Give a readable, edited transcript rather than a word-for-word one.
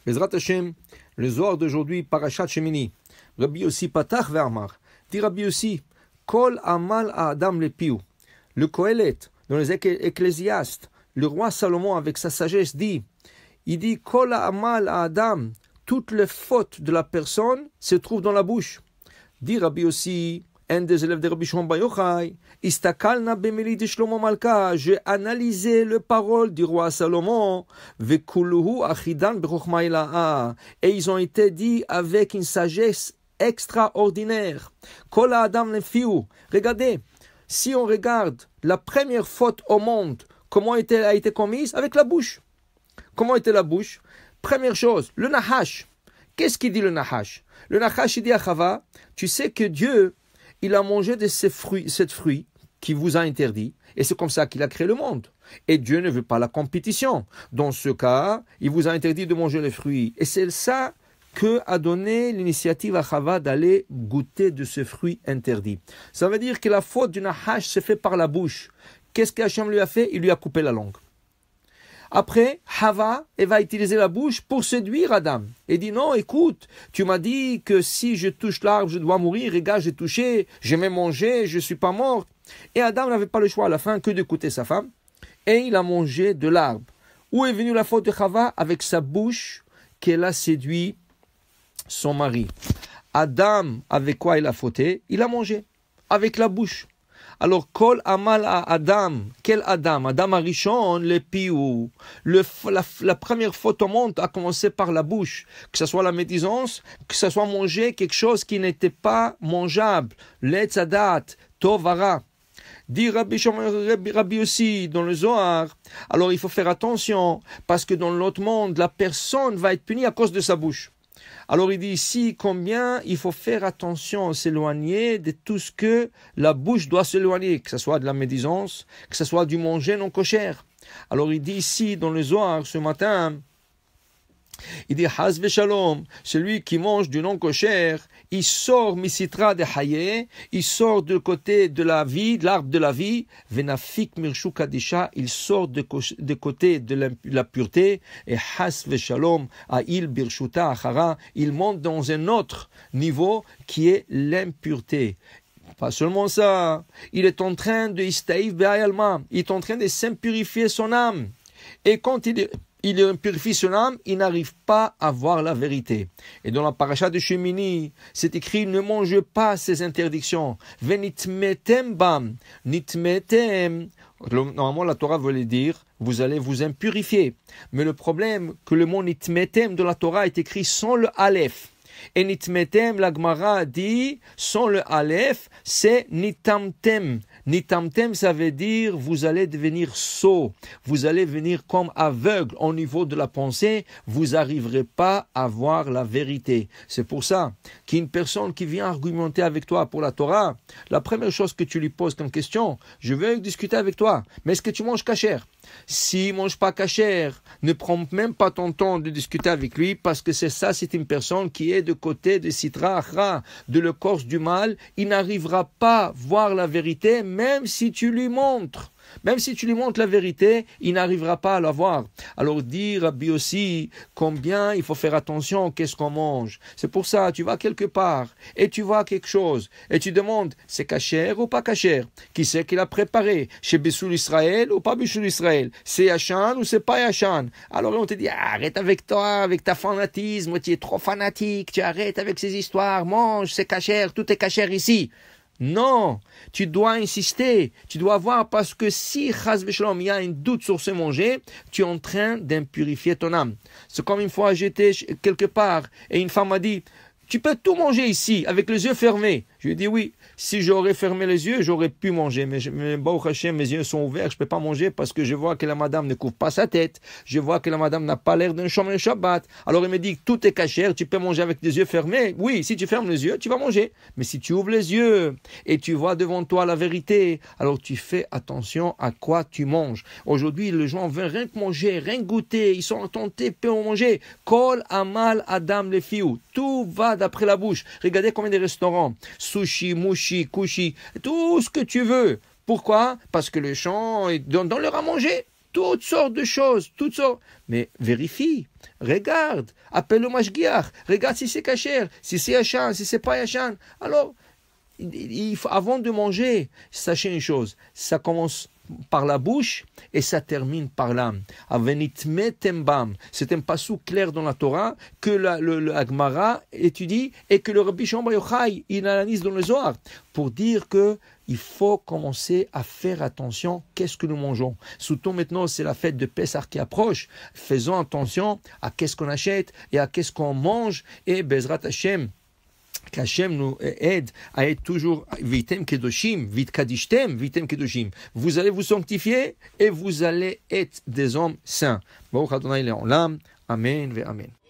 Bezrat Hashem, le Zohar d'aujourd'hui, Parashat Shemini. Rabbi Yossi Patach Ve'amar. Dit Rabbi Yossi, Kol Amal à Adam le Piou. Le Kohelet, dans les Ecclésiastes, le roi Salomon avec sa sagesse dit, il dit Kol Amal à Adam, toutes les fautes de la personne se trouvent dans la bouche. Dit Rabbi Yossi, un des élèves de Rabbi Shimon Bar Yochai, Istakalna bemeli de Shlomo Malka, j'ai analysé les paroles du roi Salomon, Vekuluhu achidan bechokma ilaha, et ils ont été dits avec une sagesse extraordinaire. Kol Adam lefiu. Regardez, si on regarde la première faute au monde, comment a été commise? Avec la bouche. Comment était la bouche? Première chose, le Nahash. Qu'est-ce qu'il dit le Nahash? Le Nahash, il dit à Chava, tu sais que Dieu, il a mangé de ces fruits qui vous a interdit, et c'est comme ça qu'il a créé le monde. Et Dieu ne veut pas la compétition. Dans ce cas, il vous a interdit de manger les fruits. Et c'est ça que a donné l'initiative à Chava d'aller goûter de ce fruit interdit. Ça veut dire que la faute du Nahash se fait par la bouche. Qu'est-ce qu'Hachem lui a fait? Il lui a coupé la langue. Après, Chava, elle va utiliser la bouche pour séduire Adam. Et dit non, écoute, tu m'as dit que si je touche l'arbre, je dois mourir. Regarde, j'ai touché, j'ai même mangé, je ne suis pas mort. Et Adam n'avait pas le choix à la fin que d'écouter sa femme. Et il a mangé de l'arbre. Où est venue la faute de Chava? Avec sa bouche qu'elle a séduit son mari. Adam, avec quoi il a fauté? Il a mangé. Avec la bouche. Alors, Kol Amal à Adam. Quel Adam? Adam Arishon, le piou. La première faute au monde a commencé par la bouche. Que ce soit la médisance, que ce soit manger quelque chose qui n'était pas mangeable. Letzadat, Tovara. Dit Rabbi aussi dans le Zohar. Alors, il faut faire attention parce que dans l'autre monde, la personne va être punie à cause de sa bouche. Alors il dit ici combien il faut faire attention, s'éloigner de tout ce que la bouche doit s'éloigner, que ce soit de la médisance, que ce soit du manger non cochère. Alors il dit ici dans le Zohar ce matin, il dit Haz Veshalom, celui qui mange du non cochère, il sort misitra de Hayé, il sort du côté de la vie, de l'arbre de la vie, Venafik Mirshu Kadisha, il sort de côté de la pureté, et Haz Veshalom, Aïl Birshuta Achara, il monte dans un autre niveau qui est l'impureté. Pas seulement ça, il est en train de Istaïf Be'ayalma, il est en train de s'impurifier son âme. Et quand il purifie son âme, il n'arrive pas à voir la vérité. Et dans la paracha de Shemini, c'est écrit, ne mangez pas ces interdictions. Venitmetem bam, nitmetem. Normalement, la Torah voulait dire, vous allez vous impurifier. Mais le problème, que le mot nitmetem de la Torah est écrit sans le aleph. Et nitmetem, la Gemara dit, sans le aleph, c'est nitamtem. Nitamtem, ça veut dire vous allez devenir sot, vous allez venir comme aveugle au niveau de la pensée, vous n'arriverez pas à voir la vérité. C'est pour ça qu'une personne qui vient argumenter avec toi pour la Torah, la première chose que tu lui poses comme question, je veux discuter avec toi, mais est-ce que tu manges cachère? S'il ne mange pas cachère, ne prends même pas ton temps de discuter avec lui parce que c'est une personne qui est de côté de Sitra Achra, de l'écorce du mal, il n'arrivera pas à voir la vérité même si tu lui montres. Même si tu lui montres la vérité, il n'arrivera pas à la voir. Alors dire Rabbi aussi combien il faut faire attention qu'est-ce qu'on mange. C'est pour ça, tu vas quelque part et tu vois quelque chose et tu demandes, c'est cachère ou pas cachère? Qui c'est qui l'a préparé? Chez Bissoul Israël ou pas Bissoul Israël? C'est Yachan ou c'est pas Yachan? Alors on te dit, arrête avec toi, avec ta fanatisme, tu es trop fanatique, tu arrêtes avec ces histoires, mange, c'est cachère, tout est cachère ici. Non, tu dois insister, tu dois voir parce que si Chaz Veshalom, il y a un doute sur ce manger, tu es en train d'impurifier ton âme. C'est comme une fois j'étais quelque part et une femme m'a dit, tu peux tout manger ici avec les yeux fermés. Je lui ai dit oui, si j'aurais fermé les yeux, j'aurais pu manger. Mais Baruch Hashem, mes yeux sont ouverts, je ne peux pas manger parce que je vois que la madame ne couvre pas sa tête. Je vois que la madame n'a pas l'air d'un Shomer Shabbat. Alors il me dit, tout est cachère, tu peux manger avec les yeux fermés. Oui, si tu fermes les yeux, tu vas manger. Mais si tu ouvres les yeux et tu vois devant toi la vérité, alors tu fais attention à quoi tu manges. Aujourd'hui, les gens veulent rien que manger, rien que goûter. Ils sont tentés, peuvent manger. Kol amal adam le fiou. Tout va d'après la bouche. Regardez combien de restaurants. Sushi, mushi, kushi, tout ce que tu veux. Pourquoi? Parce que les gens, donne-leur à manger. toutes sortes de choses, toutes sortes. Mais vérifie, regarde, appelle le mashgiach, regarde si c'est kasher, si c'est yachan, si c'est pas yachan. Alors, avant de manger, sachez une chose, ça commence par la bouche et ça termine par l'âme. C'est un passou clair dans la Torah que le Agmara étudie et que le Rabbi Shimon Bar Yochai il analyse dans le Zohar pour dire que il faut commencer à faire attention qu'est-ce que nous mangeons. Surtout maintenant, c'est la fête de Pessah qui approche. Faisons attention à qu'est-ce qu'on achète et à qu'est-ce qu'on mange et Bezrat Hashem. Qu'Hachem nous aide à être toujours vitem kedoshim, vit kadishtem, vitem kedoshim. Vous allez vous sanctifier et vous allez être des hommes saints. Baruch Adonai Le'olam. Amen ve Amen.